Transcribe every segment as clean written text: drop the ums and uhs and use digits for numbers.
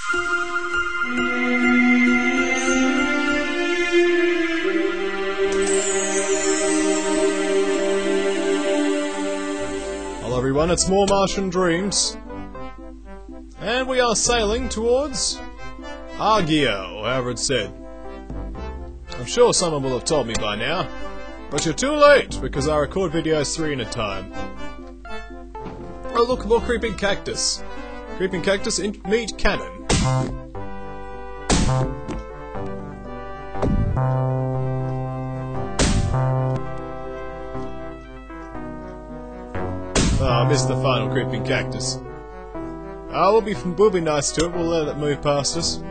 Hello everyone, it's more Martian Dreams. And we are sailing towards Argio, however it's said. I'm sure someone will have told me by now, but you're too late, because I record videos 3 at a time. Oh look, more creeping cactus. Creeping cactus, meet cannon. Oh, I missed the final creeping cactus. Oh, we'll be nice to it, we'll let it move past us.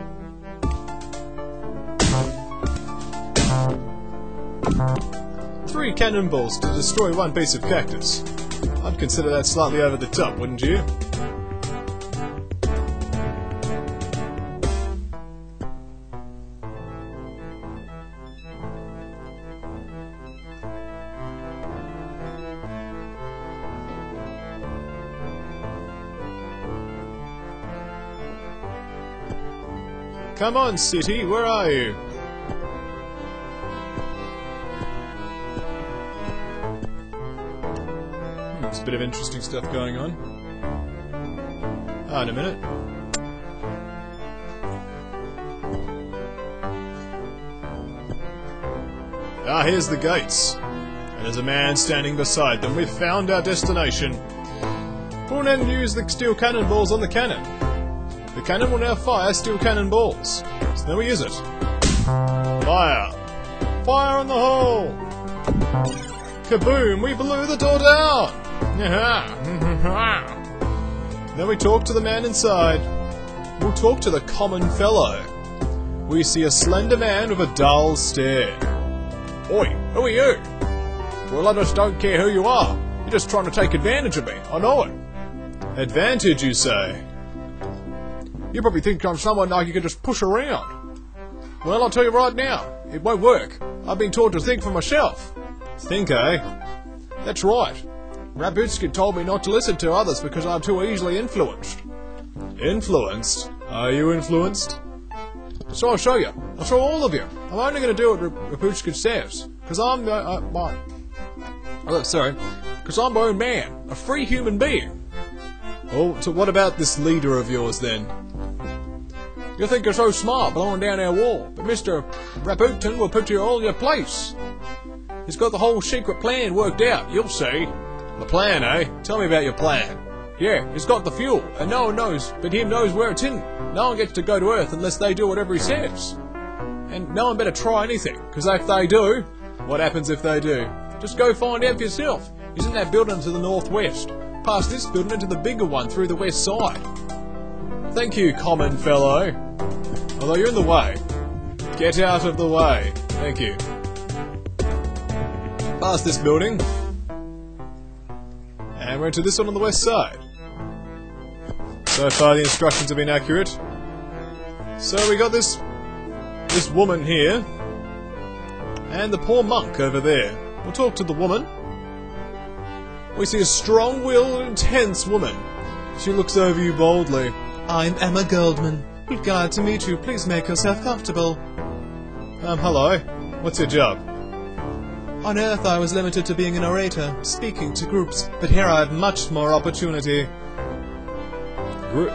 Three cannonballs to destroy one piece of cactus. I'd consider that slightly over the top, wouldn't you? Come on, city, where are you? There's a bit of interesting stuff going on. Ah, in a minute. Ah, here's the gates. And there's a man standing beside them. We've found our destination. Pull and use the steel cannonballs on the cannon. The cannon will now fire steel cannonballs. So now we use it. Fire! Fire in the hole! Kaboom! We blew the door down! Then we talk to the man inside. We'll talk to the common fellow. We see a slender man with a dull stare. Oi, who are you? Well, I just don't care who you are. You're just trying to take advantage of me. I know it. Advantage, you say? You probably think I'm someone like you can just push around. Well, I'll tell you right now, it won't work. I've been taught to think for myself. Think, eh? That's right. Rabutsky told me not to listen to others because I'm too easily influenced. Influenced? Are you influenced? So I'll show you. I'll show all of you. I'm only going to do what Rabutsky says. Because I'm because I'm my own man. A free human being. Oh, so what about this leader of yours then? You think you're so smart blowing down our wall, but Mr. Raputin will put you all in your place. He's got the whole secret plan worked out, you'll see. The plan, eh? Tell me about your plan. Yeah, he's got the fuel, and no one knows, but him knows where it's hidden. No one gets to go to Earth unless they do whatever he says. And no one better try anything, because if they do... What happens if they do? Just go find out for yourself. He's in that building to the northwest. Past this building into the bigger one through the west side. Thank you, common fellow. Although you're in the way. Get out of the way. Thank you. Past this building. And we're into this one on the west side. So far the instructions have been accurate. So we got this woman here. And the poor monk over there. We'll talk to the woman. We see a strong-willed, intense woman. She looks over you boldly. I'm Emma Goldman. Glad to meet you. Please make yourself comfortable. Hello. What's your job? On Earth I was limited to being an orator, speaking to groups, but here I have much more opportunity.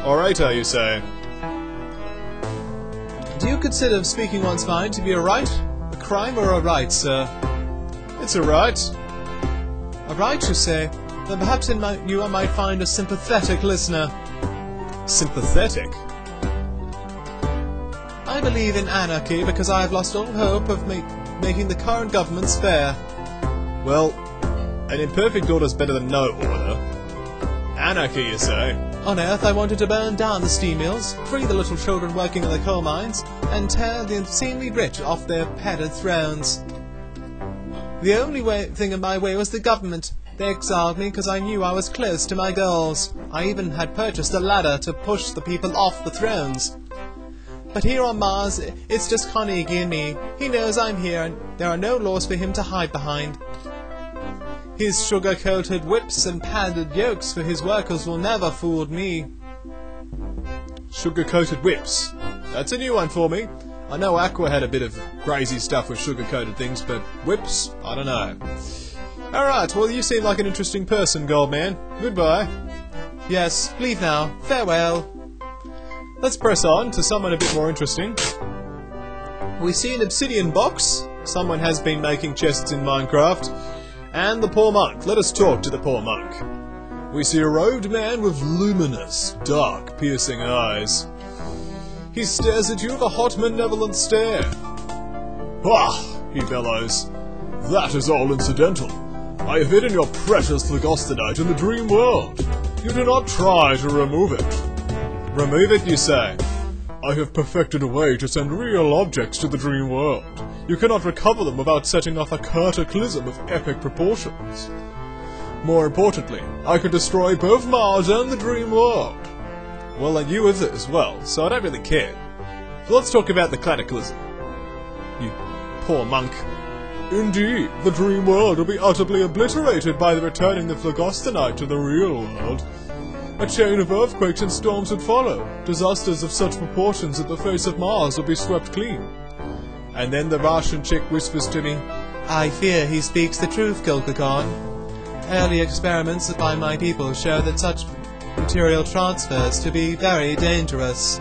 Orator, you say? Do you consider speaking one's mind to be a right? A crime or a right, sir? It's a right. A right, you say? Then perhaps in you I might find a sympathetic listener. Sympathetic? I believe in anarchy because I have lost all hope of making the current governments fair. Well, an imperfect order's better than no order. Anarchy, you say? On Earth I wanted to burn down the steam mills, free the little children working in the coal mines, and tear the insanely rich off their padded thrones. The only thing in my way was the government. They exiled me because I knew I was close to my goals. I even had purchased a ladder to push the people off the thrones. But here on Mars, it's just Carnegie and me. He knows I'm here, and there are no laws for him to hide behind. His sugar-coated whips and padded yokes for his workers will never fool me. Sugar-coated whips. That's a new one for me. I know Aqua had a bit of crazy stuff with sugar-coated things, but whips? I don't know. Alright, well you seem like an interesting person, Goldman. Goodbye. Yes, leave now. Farewell. Let's press on to someone a bit more interesting. We see an obsidian box. Someone has been making chests in Minecraft. And the poor monk. Let us talk to the poor monk. We see a Roadman with luminous, dark, piercing eyes. He stares at you with a hot, malevolent stare. Ah, he bellows. That is all incidental. I have hidden your precious phlegostonite in the dream world. You do not try to remove it. Remove it, you say? I have perfected a way to send real objects to the dream world. You cannot recover them without setting off a cataclysm of epic proportions. More importantly, I could destroy both Mars and the dream world. Well, and you with it as well, so I don't really care. So let's talk about the cataclysm. You poor monk. Indeed, the dream world will be utterly obliterated by the returning the phlegostonite to the real world. A chain of earthquakes and storms would follow, disasters of such proportions that the face of Mars will be swept clean. And then the Martian chick whispers to me, I fear he speaks the truth, Gulkagon. Early experiments by my people show that such material transfers to be very dangerous.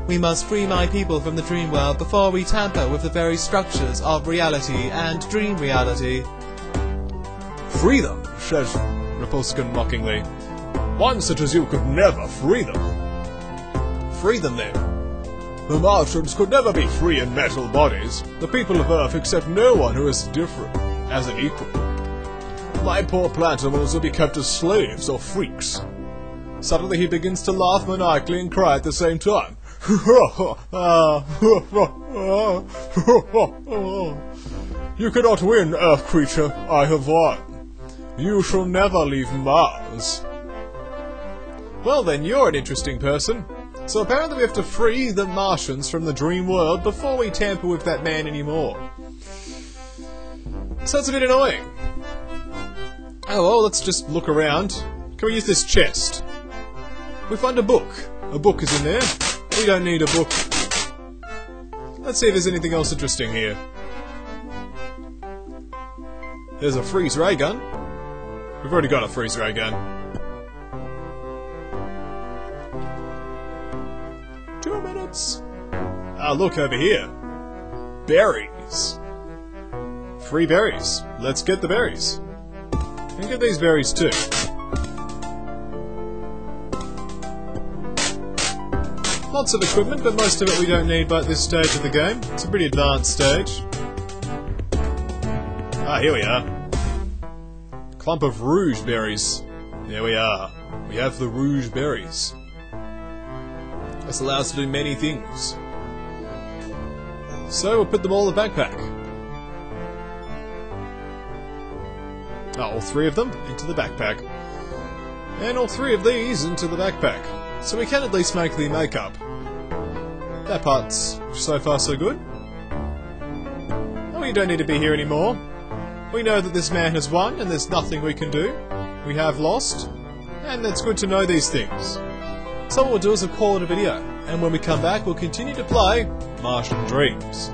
We must free my people from the dream world before we tamper with the very structures of reality and dream reality. Free them, says Repulskin mockingly. One such as you could never free them. Free them then. The Martians could never be free in metal bodies. The people of Earth accept no one who is different, as an equal. My poor plantimals will be kept as slaves or freaks. Suddenly he begins to laugh maniacally and cry at the same time. You cannot win, Earth creature. I have won. You shall never leave Mars. Well then, you're an interesting person. So apparently we have to free the Martians from the dream world before we tamper with that man anymore. So that's a bit annoying. Oh well, let's just look around. Can we use this chest? We find a book. A book is in there. We don't need a book. Let's see if there's anything else interesting here. There's a freeze ray gun. We've already got a freeze ray gun. 2 minutes. Ah, look over here. Berries. Free berries. Let's get the berries. And get these berries too. Lots of equipment, but most of it we don't need by this stage of the game. It's a pretty advanced stage. Ah, here we are. Clump of rouge berries. There we are. We have the rouge berries. This allows us to do many things. So we'll put them all in the backpack. All 3 of them into the backpack. And all 3 of these into the backpack. So we can at least make the makeup. That part's so far so good. Oh, you don't need to be here anymore. We know that this man has won and there's nothing we can do. We have lost. And it's good to know these things. So what we'll do is we'll call it a video. And when we come back, we'll continue to play Martian Dreams.